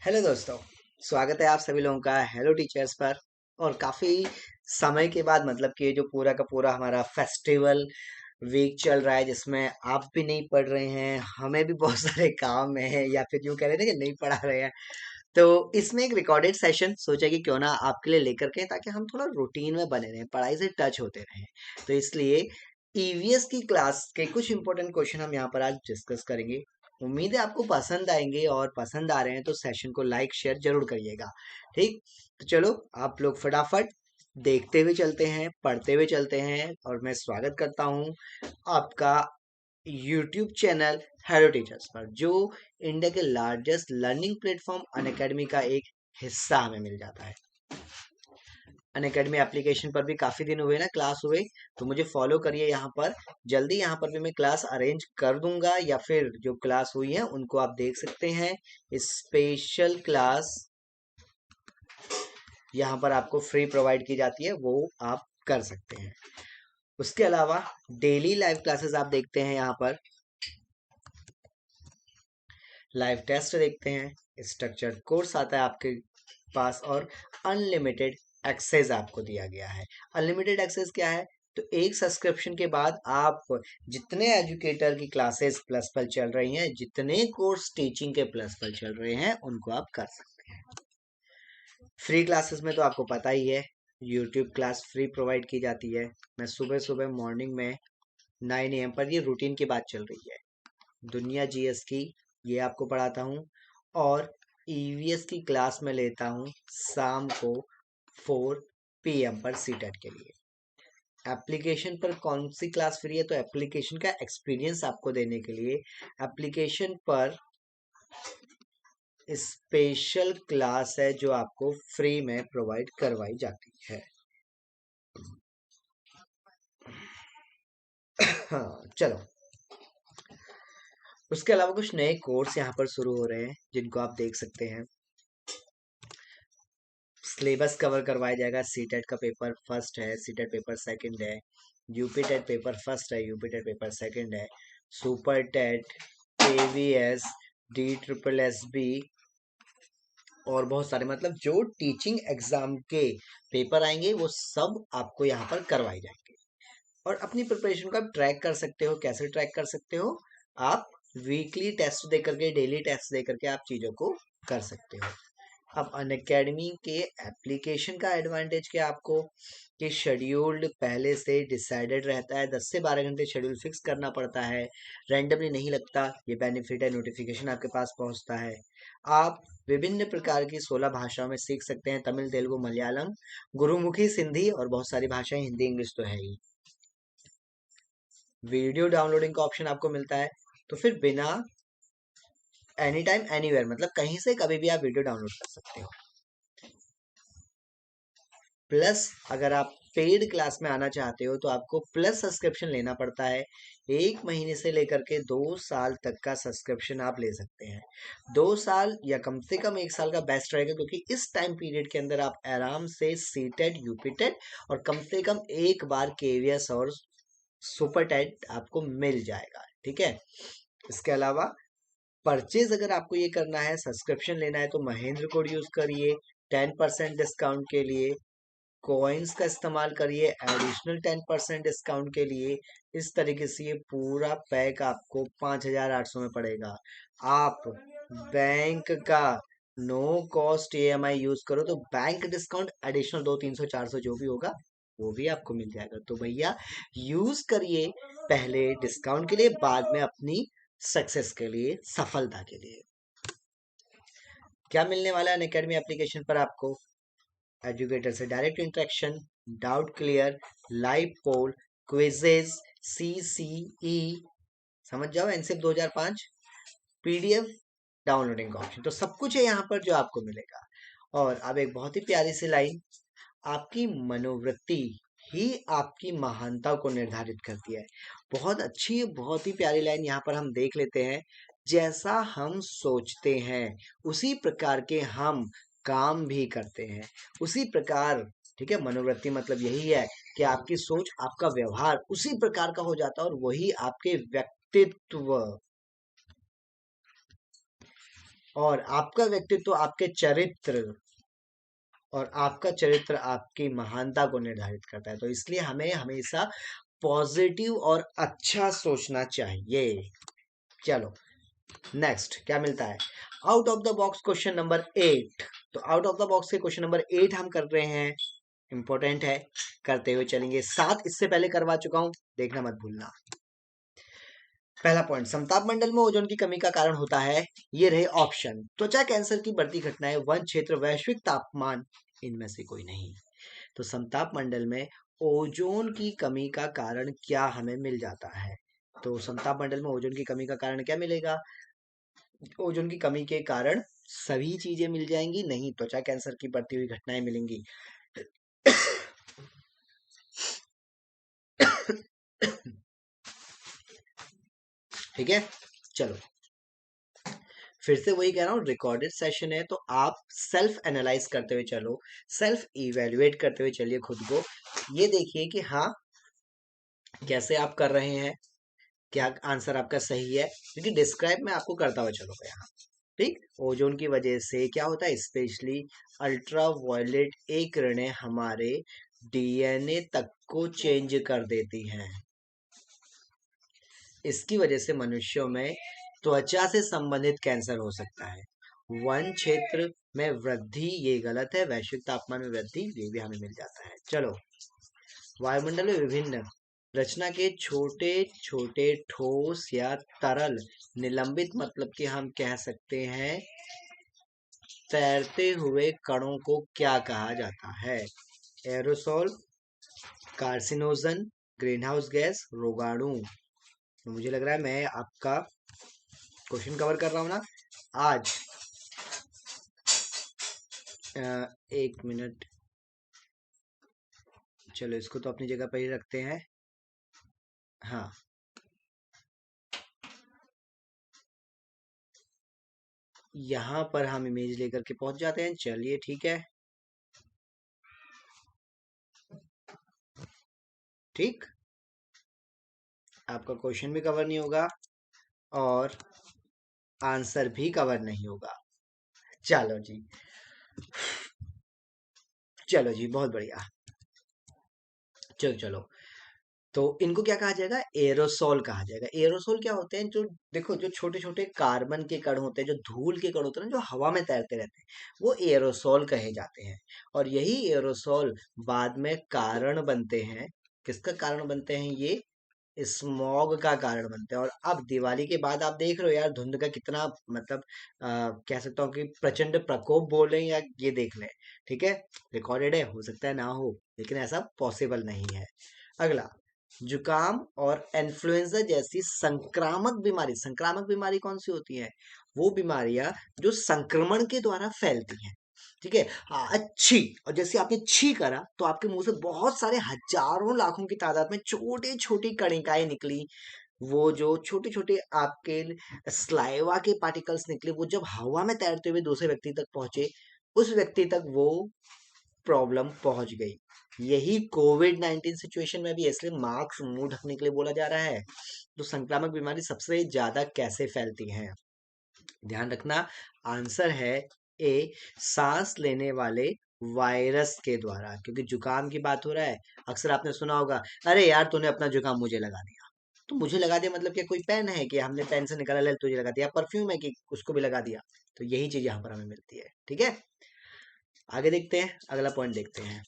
Hello दोस्तों। स्वागत है आप सभी लोगों का हेलो टीचर्स पर। और काफ़ी समय के बाद मतलब कि ये जो पूरा का पूरा हमारा फेस्टिवल वीक चल रहा है जिसमें आप भी नहीं पढ़ रहे हैं, हमें भी बहुत सारे काम है या फिर यूँ कह रहे थे कि नहीं पढ़ा रहे हैं। तो इसमें एक रिकॉर्डेड सेशन सोचा कि क्यों ना आपके लिए लेकर के, ताकि हम थोड़ा रूटीन में बने रहें, पढ़ाई से टच होते रहें। तो इसलिए ईवीएस की क्लास के कुछ इंपॉर्टेंट क्वेश्चन हम यहाँ पर आज डिस्कस करेंगे। उम्मीद है आपको पसंद आएंगे, और पसंद आ रहे हैं तो सेशन को लाइक शेयर जरूर करिएगा। ठीक, तो चलो आप लोग फटाफट देखते हुए चलते हैं, पढ़ते हुए चलते हैं, और मैं स्वागत करता हूँ आपका यूट्यूब चैनल हेलो टीचर्स पर, जो इंडिया के लार्जेस्ट लर्निंग प्लेटफॉर्म अनअकैडमी का एक हिस्सा हमें मिल जाता है। अनअकैडमी एप्लीकेशन पर भी काफी दिन हुए ना क्लास हुए, तो मुझे फॉलो करिए यहाँ पर। जल्दी यहाँ पर भी मैं क्लास अरेंज कर दूंगा, या फिर जो क्लास हुई है उनको आप देख सकते हैं। स्पेशल क्लास यहाँ पर आपको फ्री प्रोवाइड की जाती है, वो आप कर सकते हैं। उसके अलावा डेली लाइव क्लासेस आप देखते हैं, यहाँ पर लाइव टेस्ट देखते हैं, स्ट्रक्चर्ड कोर्स आता है आपके पास, और अनलिमिटेड एक्सेस आपको दिया गया है। अनलिमिटेड एक्सेस क्या है? तो एक सब्सक्रिप्शन के बाद आप जितने एजुकेटर की क्लासेस प्लस पर चल रही हैं, जितने कोर्स टीचिंग के प्लस पर चल रहे हैं, उनको आप कर सकते हैं। फ्री क्लासेस में तो आपको पता ही है, यूट्यूब क्लास फ्री प्रोवाइड की जाती है। मैं सुबह सुबह मॉर्निंग में 9 AM पर, ये रूटीन की बात चल रही है, दुनिया जीएस की ये आपको पढ़ाता हूँ। और ईवीएस की क्लास में लेता हूँ शाम को 4 PM पर सीटेट के लिए। एप्लीकेशन पर कौन सी क्लास फ्री है? तो एप्लीकेशन का एक्सपीरियंस आपको देने के लिए एप्लीकेशन पर स्पेशल क्लास है जो आपको फ्री में प्रोवाइड करवाई जाती है। हाँ चलो, उसके अलावा कुछ नए कोर्स यहाँ पर शुरू हो रहे हैं जिनको आप देख सकते हैं। सिलेबस कवर करवाया जाएगा। सीटेट का पेपर फर्स्ट है, सीटेट पेपर सेकंड है, यूपी टेट पेपर फर्स्ट है, यूपी टेट पेपर सेकंड है, सुपर टेट, एवीएस, DSSB, और बहुत सारे, मतलब जो टीचिंग एग्जाम के पेपर आएंगे वो सब आपको यहाँ पर करवाए जाएंगे। और अपनी प्रिपरेशन को आप ट्रैक कर सकते हो। कैसे ट्रैक कर सकते हो? आप वीकली टेस्ट दे करके, डेली टेस्ट दे करके आप चीज़ों को कर सकते हो। अब अनअकैडमी के एप्लीकेशन का एडवांटेज क्या आपको, कि शेड्यूल्ड पहले से डिसाइडेड रहता है, 10 से 12 घंटे शेड्यूल फिक्स करना पड़ता है, रैंडमली नहीं लगता, ये बेनिफिट है। नोटिफिकेशन आपके पास पहुंचता है। आप विभिन्न प्रकार की 16 भाषाओं में सीख सकते हैं, तमिल, तेलुगु, मलयालम, गुरुमुखी, सिंधी, और बहुत सारी भाषाएं, हिंदी इंग्लिश तो है ही। वीडियो डाउनलोडिंग का ऑप्शन आपको मिलता है, तो फिर बिना एनी टाइम एनीवेयर, मतलब कहीं से कभी भी आप वीडियो डाउनलोड कर सकते हो। प्लस अगर आप पेड क्लास में आना चाहते हो तो आपको प्लस सब्सक्रिप्शन लेना पड़ता है। 1 महीने से लेकर के 2 साल तक का सब्सक्रिप्शन आप ले सकते हैं। 2 साल या कम से कम 1 साल का बेस्ट रहेगा, क्योंकि इस टाइम पीरियड के अंदर आप आराम से सीटेट, यूपीटेट, और कम से कम एक बार केवीएस और सुपर टेट आपको मिल जाएगा। ठीक है, इसके अलावा परचेज अगर आपको ये करना है, सब्सक्रिप्शन लेना है, तो महेंद्र कोड यूज करिए 10% डिस्काउंट के लिए। कॉइन्स का इस्तेमाल करिए एडिशनल 10% डिस्काउंट के लिए। इस तरीके से ये पूरा पैक आपको 5,800 में पड़ेगा। आप बैंक का नो कॉस्ट ईएमआई यूज करो तो बैंक डिस्काउंट एडिशनल 200, 300, 400 जो भी होगा वो भी आपको मिल जाएगा। तो भैया यूज करिए, पहले डिस्काउंट के लिए, बाद में अपनी सक्सेस के लिए, सफलता के लिए। क्या मिलने वाला है अनअकैडमी एप्लीकेशन पर आपको? एजुकेटर से direct interaction, doubt clear, live poll, quizzes, CCE, समझ जाओ, एनसीएफ 2005, पीडीएफ डाउनलोडिंग का ऑप्शन, तो सब कुछ है यहाँ पर जो आपको मिलेगा। और अब एक बहुत ही प्यारी सी लाइन, आपकी मनोवृत्ति ही आपकी महानता को निर्धारित करती है। बहुत अच्छी, बहुत ही प्यारी लाइन यहाँ पर हम देख लेते हैं। जैसा हम सोचते हैं उसी प्रकार के हम काम भी करते हैं, उसी प्रकार। ठीक है, मनोवृत्ति मतलब यही है कि आपकी सोच, आपका व्यवहार उसी प्रकार का हो जाता है, और वही आपके व्यक्तित्व और आपका व्यक्तित्व आपके चरित्र, और आपका चरित्र आपकी महानता को निर्धारित करता है। तो इसलिए हमें हमेशा पॉजिटिव और अच्छा सोचना चाहिए। चलो नेक्स्ट क्या मिलता है, out of the box question number 8। तो आउट ऑफ द बॉक्स के क्वेश्चन नंबर 8 हम कर रहे हैं, इंपॉर्टेंट है, करते हुए चलेंगे। 7 इससे पहले करवा चुका हूं, देखना मत भूलना। पहला पॉइंट, समताप मंडल में ओजोन की कमी का कारण होता है, ये रहे ऑप्शन, त्वचा कैंसर की बढ़ती घटनाएं, वन क्षेत्र, वैश्विक तापमान, इनमें से कोई नहीं। तो समताप मंडल में ओजोन की कमी का कारण क्या हमें मिल जाता है, तो समताप मंडल में ओजोन की कमी का कारण क्या मिलेगा, ओजोन की कमी के कारण सभी चीजें मिल जाएंगी, नहीं त्वचा कैंसर की बढ़ती हुई घटनाएं मिलेंगी। ठीक है, चलो फिर से वही कह रहा हूँ, रिकॉर्डेड सेशन है, तो आप सेल्फ एनालाइज करते हुए चलो, सेल्फ इवेल्युएट करते हुए चलिए खुद को। ये देखिए कि हाँ कैसे आप कर रहे हैं, क्या आंसर आपका सही है, क्योंकि डिस्क्राइब मैं आपको करता हुआ चलूंगा यहाँ। ठीक, ओजोन की वजह से क्या होता है, स्पेशली अल्ट्रा वायलेट ए किरणें हमारे डीएनए तक को चेंज कर देती हैं। इसकी वजह से मनुष्यों में त्वचा से संबंधित कैंसर हो सकता है। वन क्षेत्र में वृद्धि ये गलत है, वैश्विक तापमान में वृद्धि ये भी हमें मिल जाता है। चलो, वायुमंडल में विभिन्न रचना के छोटे छोटे ठोस या तरल निलंबित, मतलब कि हम कह सकते हैं तैरते हुए कणों को क्या कहा जाता है, aerosol, carcinogen, greenhouse gas, रोगाणु। तो मुझे लग रहा है मैं आपका क्वेश्चन कवर कर रहा हूँ ना आज। एक मिनट, चलो इसको तो अपनी जगह पर ही रखते हैं। हाँ, यहाँ पर हम इमेज लेकर के पहुंच जाते हैं। चलिए ठीक है, ठीक, आपका क्वेश्चन भी कवर नहीं होगा और आंसर भी कवर नहीं होगा। चलो जी, चलो जी, बहुत बढ़िया। चलो चलो, तो इनको क्या कहा जाएगा, एरोसोल कहा जाएगा। एरोसोल क्या होते हैं, जो देखो जो छोटे छोटे कार्बन के कण होते हैं, जो धूल के कण होते हैं ना, जो हवा में तैरते रहते हैं, वो एरोसोल कहे जाते हैं। और यही एरोसोल बाद में कारण बनते हैं, किसका कारण बनते हैं, ये स्मॉग का कारण बनते हैं। और अब दिवाली के बाद आप देख रहे हो यार, धुंध का कितना मतलब कह सकता हूँ कि प्रचंड प्रकोप बोले या ये देख लें। ठीक है, रिकॉर्डेड है, हो सकता है ना हो, लेकिन ऐसा पॉसिबल नहीं है। अगला, जुकाम और इन्फ्लुएंजा जैसी संक्रामक बीमारी कौन सी होती है, वो बीमारियां जो संक्रमण के द्वारा फैलती हैं। ठीक है, हाँ, अच्छी, और जैसे आपने छी करा तो आपके मुंह से बहुत सारे हजारों लाखों की तादाद में छोटी छोटी कणिकाएं निकली। वो जो छोटे छोटे आपके स्लाइवा के पार्टिकल्स निकले, वो जब हवा में तैरते हुए दूसरे व्यक्ति तक पहुंचे, उस व्यक्ति तक वो प्रॉब्लम पहुंच गई। यही कोविड-19 सिचुएशन में भी, इसलिए मास्क मुंह ढकने के लिए बोला जा रहा है। तो संक्रामक बीमारी सबसे ज्यादा कैसे फैलती है, ध्यान रखना, आंसर है ए, सांस लेने वाले वायरस के द्वारा। क्योंकि जुकाम की बात हो रहा है, अक्सर आपने सुना होगा, अरे यार तूने अपना जुकाम मुझे लगा दिया। तो मुझे लगा दिया मतलब क्या कोई पेन है कि हमने पेन से निकाला, ले तुझे लगा दिया, परफ्यूम है कि उसको भी लगा दिया। तो यही चीज यहाँ पर हमें मिलती है। ठीक है, आगे देखते हैं, अगला पॉइंट देखते हैं।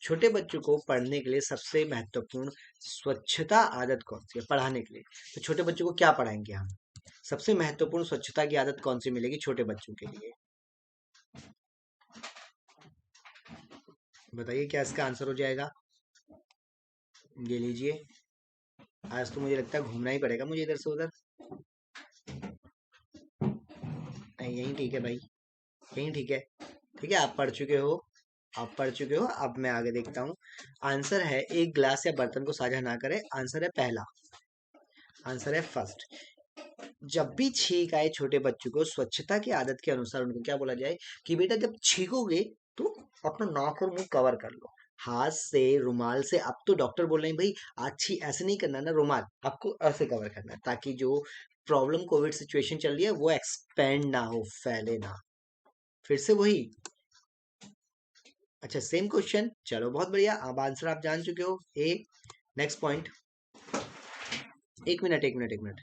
छोटे बच्चों को पढ़ने के लिए सबसे महत्वपूर्ण स्वच्छता आदत कौन सी है, पढ़ाने के लिए, तो छोटे बच्चों को क्या पढ़ाएंगे हम, सबसे महत्वपूर्ण स्वच्छता की आदत कौन सी मिलेगी छोटे बच्चों के लिए, बताइए क्या इसका आंसर हो जाएगा। ये लीजिए, आज तो मुझे लगता है घूमना ही पड़ेगा मुझे इधर से उधर। नहीं, यही ठीक है भाई, यही ठीक है। ठीक है, आप पढ़ चुके हो, आप पढ़ चुके हो, अब मैं आगे देखता हूँ। आंसर है, एक गिलास या बर्तन को साझा ना करें, आंसर है पहला, आंसर है फर्स्ट। जब भी छींक आए छोटे बच्चों को, स्वच्छता की आदत के अनुसार उनको क्या बोला जाए कि बेटा जब छींकोगे तो अपना नाक और मुंह कवर कर लो, हाथ से, रुमाल से। अब तो डॉक्टर बोल रहे हैं भाई अच्छी ऐसे नहीं करना ना, रुमाल आपको ऐसे कवर करना है, ताकि जो प्रॉब्लम कोविड सिचुएशन चल रही है वो एक्सपेंड ना हो, फैले ना। फिर से वही। अच्छा, सेम क्वेश्चन, चलो बहुत बढ़िया, अब आंसर आप जान चुके हो। ए, नेक्स्ट पॉइंट। एक मिनट एक मिनट एक मिनट।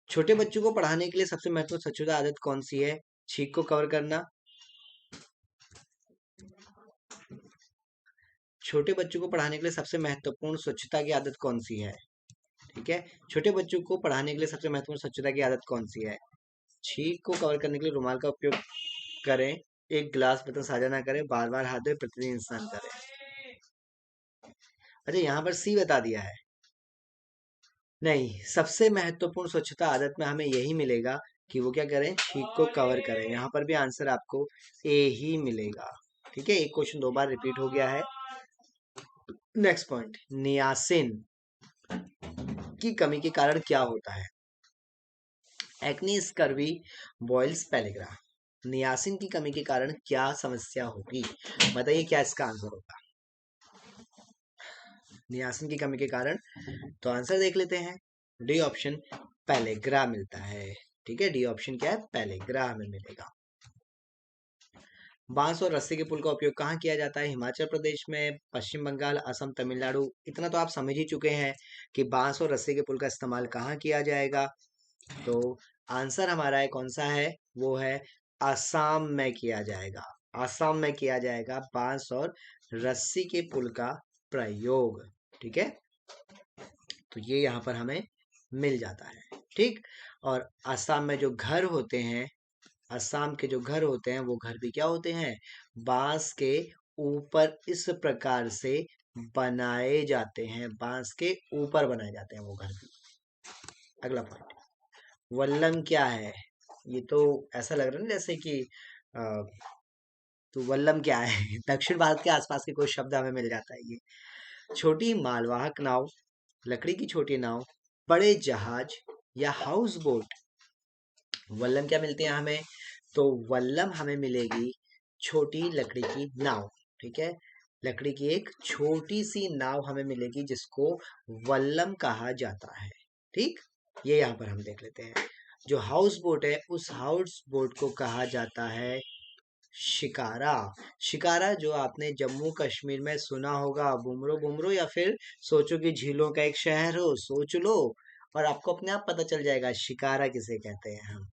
छोटे बच्चों को पढ़ाने के लिए सबसे महत्वपूर्ण स्वच्छता आदत कौन सी है? छींक को कवर करना। छोटे बच्चों को पढ़ाने के लिए सबसे महत्वपूर्ण स्वच्छता की आदत कौन सी है? ठीक है, छोटे बच्चों को पढ़ाने के लिए सबसे महत्वपूर्ण स्वच्छता की आदत कौन सी है? छींक को कवर करने के लिए रुमाल का उपयोग करें, एक गिलास बर्तन साझा ना करें, बार बार हाथ धोए, प्रतिदिन स्नान करें। अच्छा, यहाँ पर सी बता दिया है। नहीं, सबसे महत्वपूर्ण स्वच्छता आदत में हमें यही मिलेगा कि वो क्या करें, छींक को कवर करें। यहाँ पर भी आंसर आपको ए ही मिलेगा। ठीक है, एक क्वेश्चन दो बार रिपीट हो गया है। नेक्स्ट पॉइंट, नियासिन की कमी के कारण क्या होता है? Acne, scurvy, boils, pellagra. Niacin की कमी के कारण क्या समस्या होगी? बताइए क्या इसका आंसर होगा नियासिन की कमी के कारण। तो आंसर देख लेते हैं। डी ऑप्शन पेलिग्रा मिलता है। ठीक है, डी ऑप्शन क्या है, पेलिग्रा हमें मिलेगा। बांस और रस्सी के पुल का उपयोग कहाँ किया जाता है? हिमाचल प्रदेश में, पश्चिम बंगाल, असम, तमिलनाडु। इतना तो आप समझ ही चुके हैं कि बांस और रस्सी के पुल का इस्तेमाल कहाँ किया जाएगा। तो आंसर हमारा है कौन सा है, वो है असम में किया जाएगा। असम में किया जाएगा बांस और रस्सी के पुल का प्रयोग। ठीक है, तो ये यहाँ पर हमें मिल जाता है। ठीक, और असम में जो घर होते हैं, असम के जो घर होते हैं, वो घर भी क्या होते हैं, बांस के ऊपर इस प्रकार से बनाए जाते हैं। बांस के ऊपर बनाए जाते हैं वो घर भी। अगला पॉइंट, वल्लम क्या है? ये तो ऐसा लग रहा है ना जैसे कि अ, तो वल्लम क्या है? दक्षिण भारत के आसपास के कोई शब्द हमें मिल जाता है ये। छोटी मालवाहक नाव, लकड़ी की छोटी नाव, बड़े जहाज या हाउस बोट। वल्लम क्या मिलती है हमें? तो वल्लम हमें मिलेगी छोटी लकड़ी की नाव। ठीक है, लकड़ी की एक छोटी सी नाव हमें मिलेगी जिसको वल्लम कहा जाता है। ठीक, ये यहाँ पर हम देख लेते हैं। जो हाउस बोट है, उस हाउस बोट को कहा जाता है शिकारा। शिकारा जो आपने जम्मू कश्मीर में सुना होगा, बुमरो बुमरो, या फिर सोचो कि झीलों का एक शहर हो, सोच लो और आपको अपने आप पता चल जाएगा शिकारा किसे कहते हैं हम।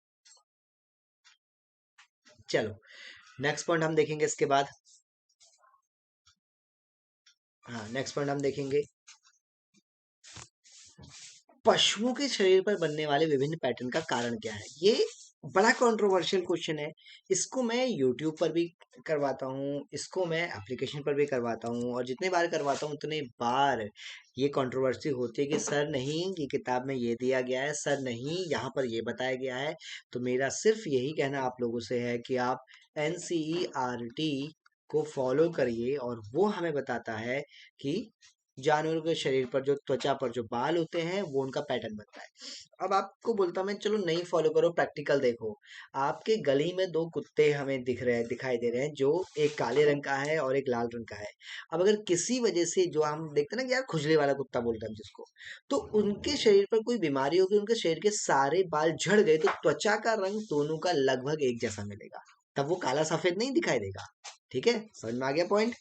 चलो, नेक्स्ट पॉइंट हम देखेंगे इसके बाद। हाँ, नेक्स्ट पॉइंट हम देखेंगे, पशुओं के शरीर पर बनने वाले विभिन्न पैटर्न का कारण क्या है? ये बड़ा कंट्रोवर्शियल क्वेश्चन है। इसको मैं यूट्यूब पर भी करवाता हूँ, इसको मैं एप्लीकेशन पर भी करवाता हूँ, और जितने बार करवाता हूँ उतने बार ये कंट्रोवर्सी होती है कि सर नहीं, ये किताब में ये दिया गया है, सर नहीं, यहाँ पर ये बताया गया है। तो मेरा सिर्फ यही कहना आप लोगों से है कि आप एनसीईआरटी को फॉलो करिए, और वो हमें बताता है कि जानवरों के शरीर पर जो त्वचा पर जो बाल होते हैं वो उनका पैटर्न बनता है। अब आपको बोलता मैं, चलो नहीं फॉलो करो, प्रैक्टिकल देखो। आपके गली में दो कुत्ते हमें दिख रहे हैं, दिखाई दे रहे हैं, जो एक काले रंग का है और एक लाल रंग का है। अब अगर किसी वजह से, जो हम देखते हैं ना कि यार खुजली वाला कुत्ता बोलते हैं हम जिसको, तो उनके शरीर पर कोई बीमारी होगी, उनके शरीर के सारे बाल झड़ गए, तो त्वचा का रंग दोनों का लगभग एक जैसा मिलेगा। तब वो काला सफेद नहीं दिखाई देगा। ठीक है, समझ में आ गया पॉइंट?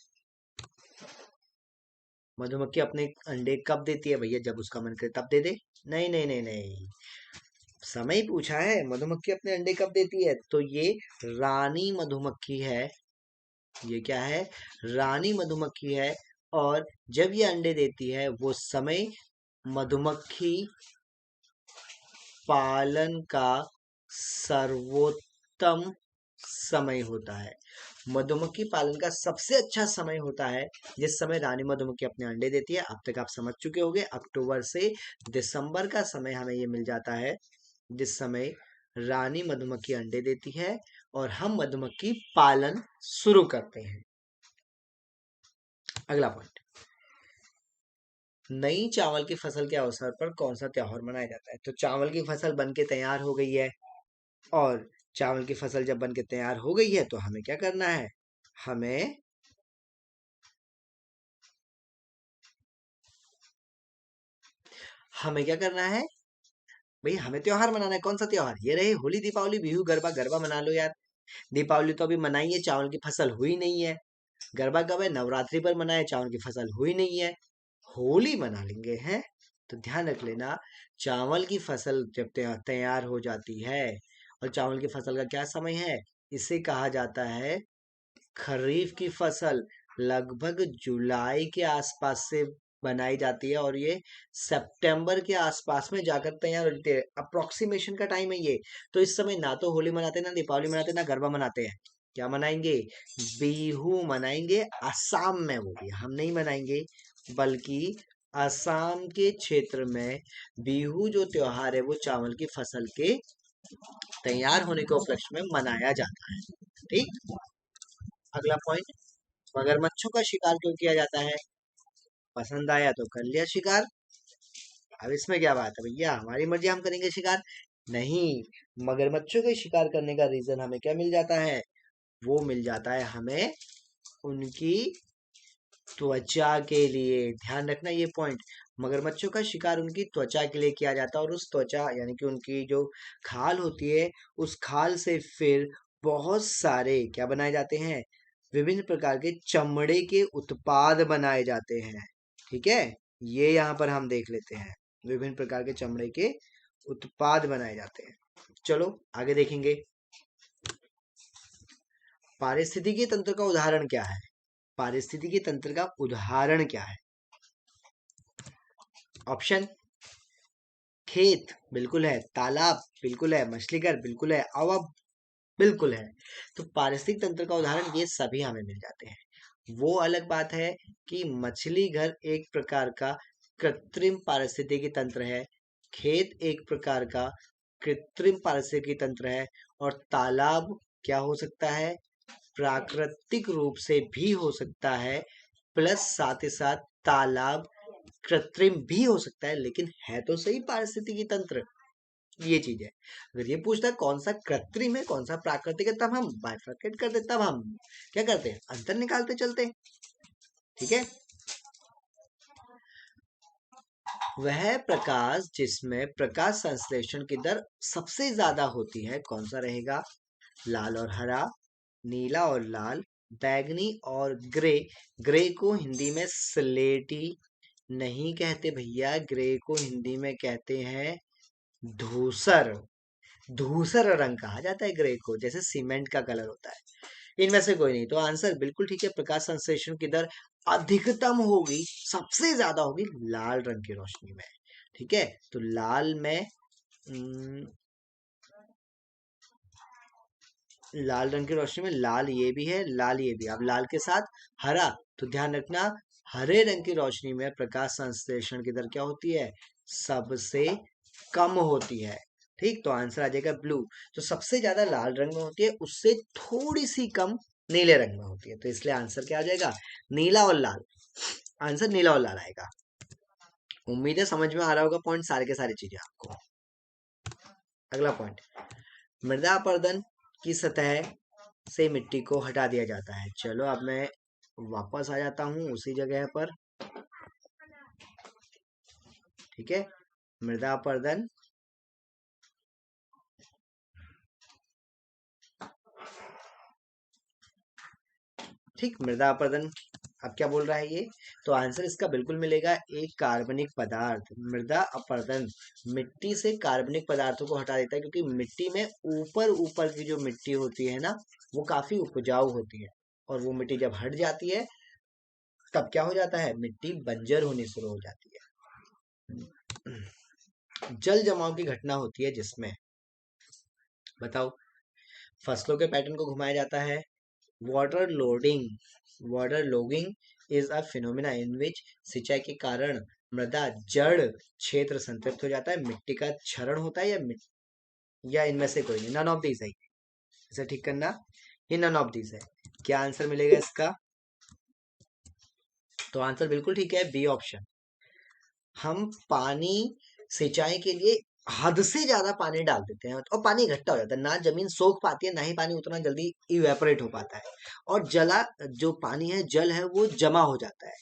मधुमक्खी अपने अंडे कब देती है भैया? जब उसका मन करे तब दे दे। नहीं नहीं नहीं नहीं, समय पूछा है, मधुमक्खी अपने अंडे कब देती है? तो ये रानी मधुमक्खी है। ये क्या है? रानी मधुमक्खी है। और जब ये अंडे देती है वो समय मधुमक्खी पालन का सर्वोत्तम समय होता है। मधुमक्खी पालन का सबसे अच्छा समय होता है जिस समय रानी मधुमक्खी अपने अंडे देती है। अब तक आप समझ चुके होंगे, अक्टूबर से दिसंबर का समय हमें ये मिल जाता है जिस समय रानी मधुमक्खी अंडे देती है और हम मधुमक्खी पालन शुरू करते हैं। अगला पॉइंट, नई चावल की फसल के अवसर पर कौन सा त्योहार मनाया जाता है? तो चावल की फसल बन के तैयार हो गई है, और चावल की फसल जब बन के तैयार हो गई है तो हमें क्या करना है? हमें हमें क्या करना है? भाई हमें त्योहार मनाना है, कौन सा त्योहार? ये रहे होली, दीपावली, बिहू, गरबा। गरबा मना लो यार। दीपावली तो अभी मनाई है, चावल की फसल हुई नहीं है। गरबा कब है? नवरात्रि पर मनाए, चावल की फसल हुई नहीं है। होली मना लेंगे हैं। तो ध्यान रख लेना, चावल की फसल जब तैयार हो जाती है, और चावल की फसल का क्या समय है? इसे कहा जाता है खरीफ की फसल। लगभग जुलाई के आसपास से बनाई जाती है, और ये सितंबर के आसपास में जाकर तैयार होती है। अप्रोक्सीमेशन का टाइम है ये। तो इस समय ना तो होली मनाते, ना दीपावली मनाते, ना गरबा मनाते हैं। क्या मनाएंगे? बिहू मनाएंगे। असम में, वो भी हम नहीं मनाएंगे, बल्कि असम के क्षेत्र में बिहू जो त्योहार है वो चावल की फसल के तैयार होने के उपलक्ष्य में मनाया जाता है। ठीक। अगला पॉइंट, मगरमच्छों का शिकार क्यों किया जाता है? पसंद आया तो कर लिया शिकार। अब इसमें क्या बात है भैया, हमारी मर्जी, हम करेंगे शिकार? नहीं। मगरमच्छों के शिकार करने का रीजन हमें क्या मिल जाता है? वो मिल जाता है हमें उनकी त्वचा के लिए। ध्यान रखना ये पॉइंट। मगरमच्छों का शिकार उनकी त्वचा के लिए किया जाता है, और उस त्वचा यानी कि उनकी जो खाल होती है, उस खाल से फिर बहुत सारे क्या बनाए जाते हैं? विभिन्न प्रकार के चमड़े के उत्पाद बनाए जाते हैं। ठीक है, ये यहाँ पर हम देख लेते हैं, विभिन्न प्रकार के चमड़े के उत्पाद बनाए जाते हैं। चलो आगे देखेंगे। पारिस्थितिकी तंत्र का उदाहरण क्या है? पारिस्थितिकी तंत्र का उदाहरण क्या है? ऑप्शन, खेत बिल्कुल है, तालाब बिल्कुल है, मछली घर बिल्कुल है, अवब बिल्कुल है। तो पारिस्थितिक तंत्र का उदाहरण ये सभी हमें मिल जाते हैं। वो अलग बात है कि मछली घर एक प्रकार का कृत्रिम पारिस्थितिकी तंत्र है, खेत एक प्रकार का कृत्रिम पारिस्थितिकी तंत्र है, और तालाब क्या हो सकता है? प्राकृतिक रूप से भी हो सकता है, प्लस साथ ही साथ तालाब कृत्रिम भी हो सकता है, लेकिन है तो सही पारिस्थितिकी तंत्र। ये चीज है। अगर ये पूछता है कौन सा कृत्रिम है कौन सा प्राकृतिक है, तब हम बाइफरकेट करते, तब हम क्या करते हैं? अंतर निकालते चलते। ठीक है। वह प्रकाश जिसमें प्रकाश संश्लेषण की दर सबसे ज्यादा होती है कौन सा रहेगा? लाल और हरा, नीला और लाल, बैगनी और ग्रे। ग्रे को हिंदी में स्लेटी नहीं कहते भैया, ग्रे को हिंदी में कहते हैं धूसर। धूसर रंग कहा जाता है ग्रे को, जैसे सीमेंट का कलर होता है। इनमें से कोई नहीं। तो आंसर बिल्कुल ठीक है, प्रकाश संश्लेषण की दर अधिकतम होगी, सबसे ज्यादा होगी लाल रंग की रोशनी में। ठीक है, तो लाल में लाल रंग की रोशनी में लाल ये भी है, लाल ये भी। अब लाल के साथ हरा, तो ध्यान रखना हरे रंग की रोशनी में प्रकाश संश्लेषण की दर क्या होती है? सबसे कम होती है। ठीक, तो आंसर आ जाएगा ब्लू। तो सबसे ज्यादा लाल रंग में होती है, उससे थोड़ी सी कम नीले रंग में होती है, तो इसलिए आंसर क्या आ जाएगा? नीला और लाल। आंसर नीला और लाल आएगा। उम्मीद है समझ में आ रहा होगा पॉइंट, सारे के सारी चीजें आपको। अगला पॉइंट, मृदा अपरदन की सतह से मिट्टी को हटा दिया जाता है। चलो अब मैं वापस आ जाता हूँ उसी जगह पर। ठीक है, मृदा अपरदन ठीक, मृदा अपरदन अब क्या बोल रहा है ये? तो आंसर इसका बिल्कुल मिलेगा, एक कार्बनिक पदार्थ। मृदा अपरदन मिट्टी से कार्बनिक पदार्थों को हटा देता है, क्योंकि मिट्टी में ऊपर ऊपर की जो मिट्टी होती है ना, वो काफी उपजाऊ होती है, और वो मिट्टी जब हट जाती है तब क्या हो जाता है? मिट्टी बंजर होनी शुरू हो जाती है। जल जमाव की घटना होती है जिसमें, बताओ, फसलों के पैटर्न को घुमाया जाता है। Water loading, water logging is a phenomena in which सिंचाई के कारण मृदा जड़ क्षेत्र संतृप्त हो जाता है, मिट्टी का क्षरण होता है, या इनमें से कोई नहीं, नन ऑफ दीज है। इसे ठीक करना, ये नन ऑफ दीज है। क्या आंसर मिलेगा इसका? तो आंसर बिल्कुल ठीक है, बी ऑप्शन। हम पानी सिंचाई के लिए हद से ज्यादा पानी डाल देते हैं, और पानी इकट्ठा हो जाता है, ना जमीन सोख पाती है, ना ही पानी उतना जल्दी इवेपोरेट हो पाता है, और जला जो पानी है, जल है, वो जमा हो जाता है।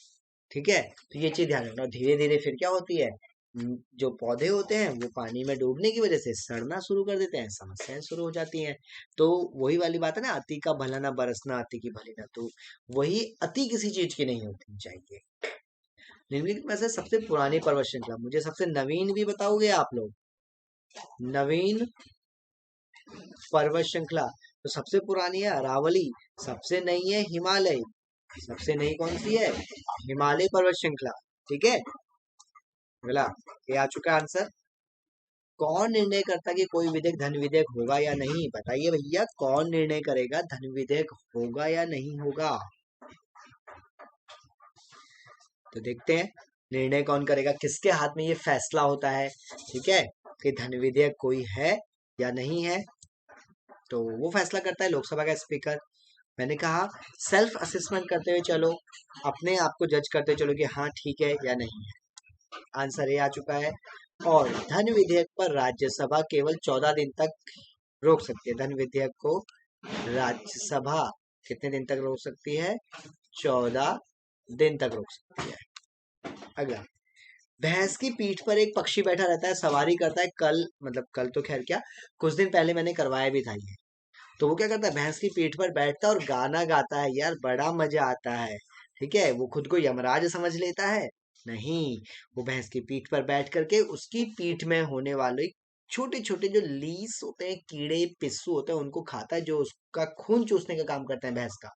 ठीक है, तो ये चीज ध्यान रखना। धीरे धीरे फिर क्या होती है? जो पौधे होते हैं वो पानी में डूबने की वजह से सड़ना शुरू कर देते हैं, समस्याएं शुरू हो जाती हैं। तो वही वाली बात है ना, अति का भला ना बरसना, अति की भली ना। तो वही अति किसी चीज की नहीं होती चाहिए। निम्नलिखित में से सबसे पुरानी पर्वत श्रृंखला, मुझे सबसे नवीन भी बताओगे आप लोग? नवीन पर्वत श्रृंखला, तो सबसे पुरानी है अरावली, सबसे नई है हिमालय। सबसे नई कौन सी है? हिमालय पर्वत श्रृंखला। ठीक है, बोला। ये आ चुका आंसर। कौन निर्णय करता कि कोई विधेयक धन विधेयक होगा या नहीं? बताइए भैया, कौन निर्णय करेगा धन विधेयक होगा या नहीं होगा? तो देखते हैं निर्णय कौन करेगा, किसके हाथ में ये फैसला होता है, ठीक है, कि धन विधेयक कोई है या नहीं है। तो वो फैसला करता है लोकसभा का स्पीकर। मैंने कहा सेल्फ असेसमेंट करते हुए चलो, अपने आप को जज करते चलो कि हाँ ठीक है या नहीं है। आंसर ये आ चुका है। और धन विधेयक पर राज्यसभा केवल 14 दिन तक रोक सकती है। धन विधेयक को राज्यसभा कितने दिन तक रोक सकती है? 14 दिन तक रोक सकती है। अगला, भैंस की पीठ पर एक पक्षी बैठा रहता है, सवारी करता है। कल, मतलब कल तो खैर क्या, कुछ दिन पहले मैंने करवाया भी था ये। तो वो क्या करता है, भैंस की पीठ पर बैठता है और गाना गाता है। यार बड़ा मजा आता है। ठीक है, वो खुद को यमराज समझ लेता है? नहीं, वो भैंस की पीठ पर बैठ करके उसकी पीठ में होने वाले छोटे छोटे जो लीस होते हैं, कीड़े पिस्सू होते हैं, उनको खाता है, जो उसका खून चूसने का काम करते हैं भैंस का।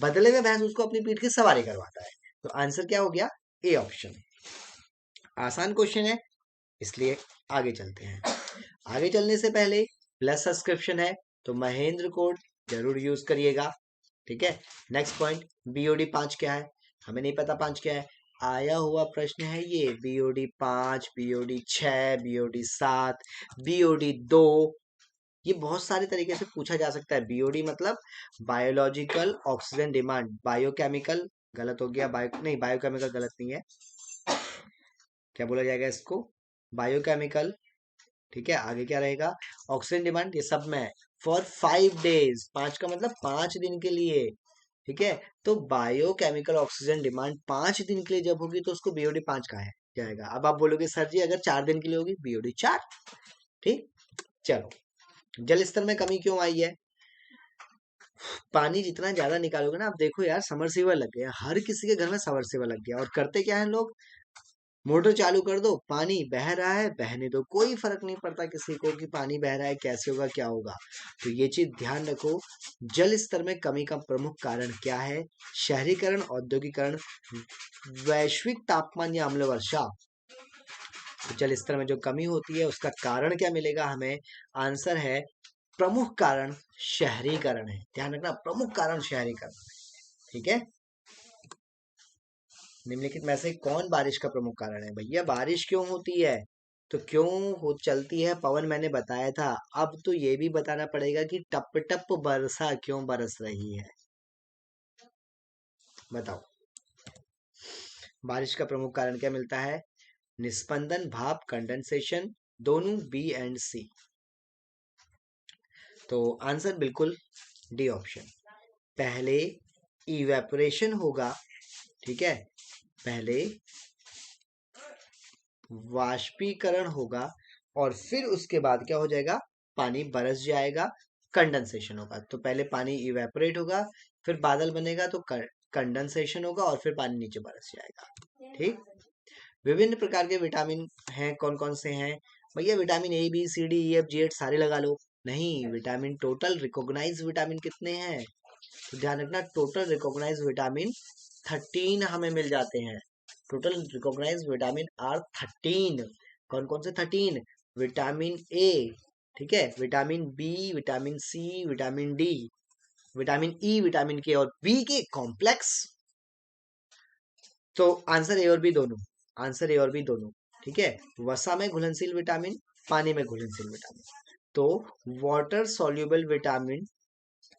बदले में भैंस उसको अपनी पीठ की सवारी करवाता है। तो आंसर क्या हो गया? A option. आसान क्वेश्चन है, इसलिए आगे चलते हैं। आगे चलने से पहले प्लस सब्सक्रिप्शन है तो महेंद्र कोड जरूर यूज करिएगा। ठीक है, नेक्स्ट पॉइंट, बीओडी 5 क्या है? हमें नहीं पता 5 क्या है। आया हुआ प्रश्न है ये, बीओडी 5, बीओडी 6, बीओडी 7, बीओडी 2। ये बहुत सारे तरीके से पूछा जा सकता है। बीओडी मतलब बायोलॉजिकल ऑक्सीजन डिमांड, बायोकेमिकल गलत हो गया, बायो नहीं, बायोकेमिकल गलत नहीं है, क्या बोला जाएगा इसको? बायोकेमिकल। ठीक है, आगे क्या रहेगा? ऑक्सीजन डिमांड, ये सब में है। फॉर 5 डेज, 5 का मतलब 5 दिन के लिए। ठीक है, तो बायोकेमिकल ऑक्सीजन डिमांड 5 दिन के लिए जब होगी तो उसको बीओडी 5 कहा है जाएगा। अब आप बोलोगे सर जी अगर 4 दिन के लिए होगी, बीओडी 4। ठीक, चलो। जल स्तर में कमी क्यों आई है? पानी जितना ज्यादा निकालोगे ना, आप देखो यार समरसीवर लग गया, हर किसी के घर में समरसीवर लग गया। और करते क्या है लोग, मोटर चालू कर दो, पानी बह रहा है बहने दो, कोई फर्क नहीं पड़ता किसी को कि पानी बह रहा है, कैसे होगा क्या होगा। तो ये चीज ध्यान रखो। जल स्तर में कमी का प्रमुख कारण क्या है? शहरीकरण, औद्योगिकरण, वैश्विक तापमान या अम्ल वर्षा। तो जल स्तर में जो कमी होती है उसका कारण क्या मिलेगा हमें? आंसर है प्रमुख कारण शहरीकरण है। ध्यान रखना, प्रमुख कारण शहरीकरण। ठीक है, निम्नलिखित में से कौन बारिश का प्रमुख कारण है? भैया बारिश क्यों होती है, तो क्यों हो चलती है पवन, मैंने बताया था। अब तो ये भी बताना पड़ेगा कि टप टप बरसा क्यों बरस रही है, बताओ। बारिश का प्रमुख कारण क्या मिलता है? निस्पंदन, भाप, कंडेंसेशन, दोनों, बी एंड सी। तो आंसर बिल्कुल डी ऑप्शन। पहले इवेपोरेशन होगा, ठीक है, पहले वाष्पीकरण होगा और फिर उसके बाद क्या हो जाएगा? पानी बरस जाएगा, कंडेंसेशन होगा। तो पहले पानी इवेपोरेट होगा, फिर बादल बनेगा, तो कंडेंसेशन होगा और फिर पानी नीचे बरस जाएगा। ठीक, विभिन्न प्रकार के विटामिन हैं, कौन कौन से हैं? भैया vitamin A B C D E F G H सारे लगा लो। नहीं, विटामिन टोटल रिकॉग्नाइज विटामिन कितने हैं? तो ध्यान रखना, टोटल रिकॉग्नाइज विटामिन 13 हमें मिल जाते हैं। Total recognise vitamin are 13। कौन कौन से 13? विटामिन ए, ठीक है, vitamin B, vitamin C, vitamin D, vitamin E, vitamin K और बी के कॉम्प्लेक्स। तो आंसर ए और बी दोनों, आंसर ए और बी दोनों। ठीक है, वसा में घुलनशील विटामिन, पानी में घुलनशील विटामिन। तो water soluble vitamin,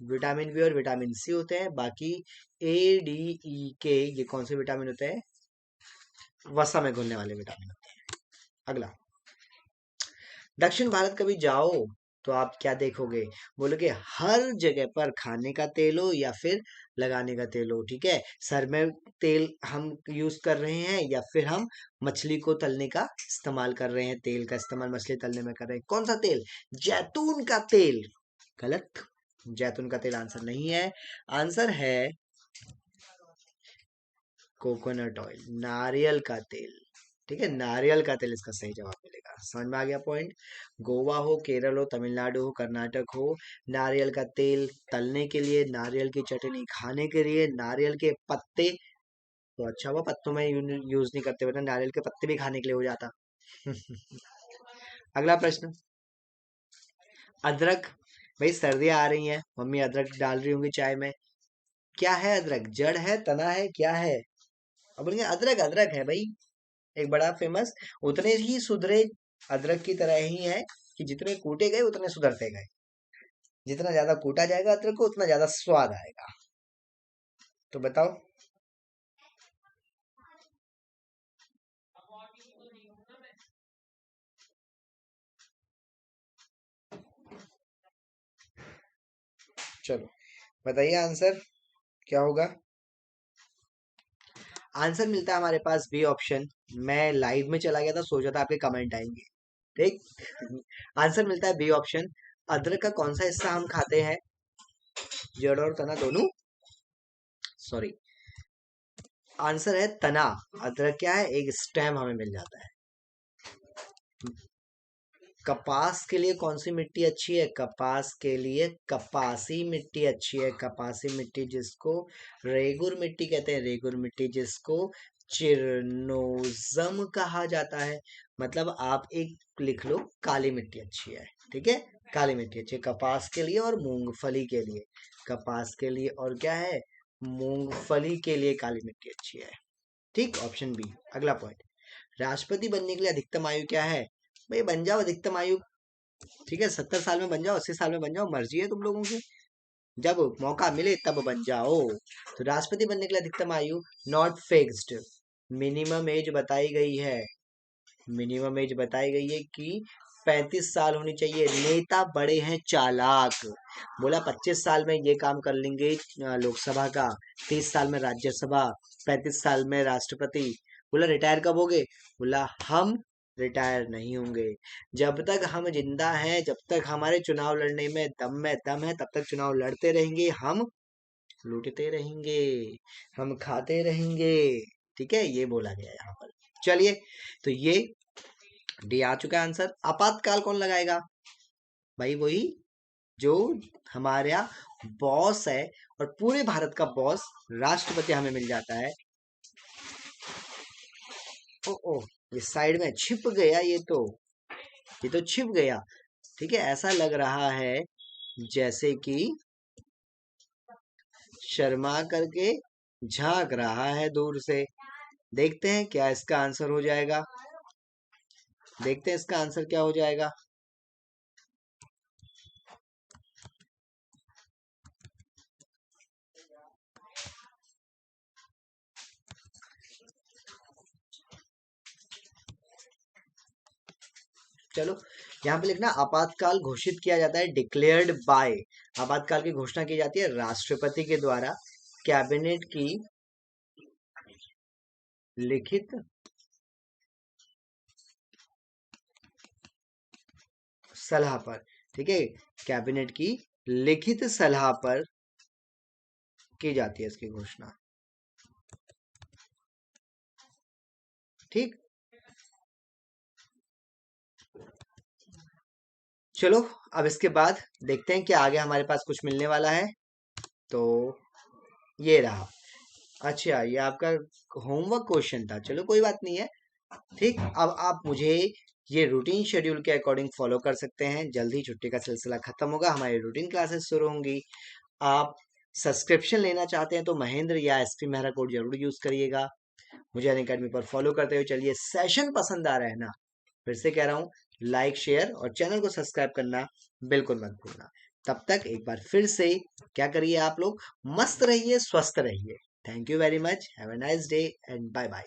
vitamin B और विटामिन सी होते हैं। बाकी ए डी ई के ये कौन से विटामिन होते हैं? वसा में घुलने वाले विटामिन होते हैं। अगला, दक्षिण भारत कभी जाओ तो आप क्या देखोगे, बोलोगे हर जगह पर खाने का तेल हो या फिर लगाने का तेल हो, ठीक है। सर में तेल हम यूज कर रहे हैं या फिर हम मछली को तलने का इस्तेमाल कर रहे हैं, तेल का इस्तेमाल मछली तलने में कर रहे हैं। कौन सा तेल? जैतून का तेल। गलत, जैतून का तेल आंसर नहीं है। आंसर है कोकोनट ऑयल, नारियल का तेल। ठीक है, नारियल का तेल इसका सही जवाब मिलेगा। समझ में आ गया पॉइंट। गोवा हो, केरल हो, तमिलनाडु हो, कर्नाटक हो, नारियल का तेल तलने के लिए, नारियल की चटनी खाने के लिए, नारियल के पत्ते तो अच्छा हुआ पत्तों में यूज नहीं करते, वरना नारियल के पत्ते भी खाने के लिए हो जाता। अगला प्रश्न, अदरक। भाई सर्दियां आ रही हैं, मम्मी अदरक डाल रही होंगी चाय में। क्या है अदरक? जड़ है, तना है, क्या है? अब बोलेंगे अदरक, अदरक है भाई, एक बड़ा फेमस। उतने ही सुधरे अदरक की तरह ही है कि जितने कूटे गए उतने सुधरते गए। जितना ज्यादा कूटा जाएगा अदरक को उतना ज्यादा स्वाद आएगा। तो बताओ। चलो बताइए आंसर क्या होगा। आंसर मिलता है हमारे पास बी ऑप्शन। मैं लाइव में चला गया था, सोचा था आपके कमेंट आएंगे। ठीक। आंसर मिलता है बी ऑप्शन। अदरक का कौन सा हिस्सा हम खाते हैं? जड़ और तना दोनों। सॉरी, आंसर है तना। अदरक क्या है? एक स्टेम हमें मिल जाता है। कपास के लिए कौन सी मिट्टी अच्छी है? कपास के लिए कपासी मिट्टी अच्छी है। कपासी मिट्टी जिसको रेगुर मिट्टी कहते हैं, रेगुर मिट्टी जिसको चिरनोजम कहा जाता है। मतलब आप एक लिख लो, काली मिट्टी अच्छी है। ठीक है, काली मिट्टी अच्छी है कपास के लिए और मूंगफली के लिए। कपास के लिए और क्या है, मूंगफली के लिए काली मिट्टी अच्छी है। ठीक, ऑप्शन बी। अगला पॉइंट, राष्ट्रपति बनने के लिए अधिकतम आयु क्या है? भाई बन जाओ अधिकतम आयु। ठीक है, 70 साल में बन जाओ, 80 साल में बन जाओ, मर्जी है तुम लोगों की, जब मौका मिले तब बन जाओ। तो राष्ट्रपति बनने के लिए अधिकतम आयु नॉट फिक्स्ड, मिनिमम एज बताई गई है। मिनिमम एज बताई गई है कि 35 साल होनी चाहिए। नेता बड़े हैं चालाक, बोला 25 साल में ये काम कर लेंगे लोकसभा का, 30 साल में राज्यसभा, 35 साल में राष्ट्रपति। बोला रिटायर कब होगे? बोला हम रिटायर नहीं होंगे, जब तक हम जिंदा हैं, जब तक हमारे चुनाव लड़ने में दम है, तब तक चुनाव लड़ते रहेंगे हम, लूटते रहेंगे, हम खाते रहेंगे। ठीक है, ये बोला गया है यहाँ पर। चलिए, तो ये डी आ चुका है आंसर। आपातकाल कौन लगाएगा? भाई वही जो हमारा बॉस है, और पूरे भारत का बॉस राष्ट्रपति हमें मिल जाता है। ओ ओ, ये साइड में छिप गया, ये तो छिप गया। ठीक है, ऐसा लग रहा है जैसे कि शर्मा करके झांक रहा है दूर से। देखते हैं क्या इसका आंसर हो जाएगा, देखते हैं इसका आंसर क्या हो जाएगा। चलो, यहाँ पे लिखना आपातकाल घोषित किया जाता है, डिक्लेयर्ड बाय। आपातकाल की घोषणा की जाती है राष्ट्रपति के द्वारा, कैबिनेट की लिखित सलाह पर। ठीक है, कैबिनेट की लिखित सलाह पर की जाती है इसकी घोषणा। ठीक, चलो अब इसके बाद देखते हैं कि आगे हमारे पास कुछ मिलने वाला है। तो ये रहा। अच्छा, ये आपका होमवर्क क्वेश्चन था, चलो कोई बात नहीं है। ठीक, अब आप मुझे ये रूटीन शेड्यूल के अकॉर्डिंग फॉलो कर सकते हैं। जल्दी छुट्टी का सिलसिला खत्म होगा, हमारी रूटीन क्लासेस शुरू होंगी। आप सब्सक्रिप्शन लेना चाहते हैं तो महेंद्र या एसपी मेहरा कोड जरूर यूज करिएगा। मुझे अनअकैडमी पर फॉलो करते हुए चलिए। सेशन पसंद आ रहा है ना? फिर से कह रहा हूँ, लाइक शेयर और चैनल को सब्सक्राइब करना बिल्कुल मत भूलना। तब तक एक बार फिर से क्या करिए आप लोग, मस्त रहिए, स्वस्थ रहिए। Thank you very much, have a nice day and bye bye.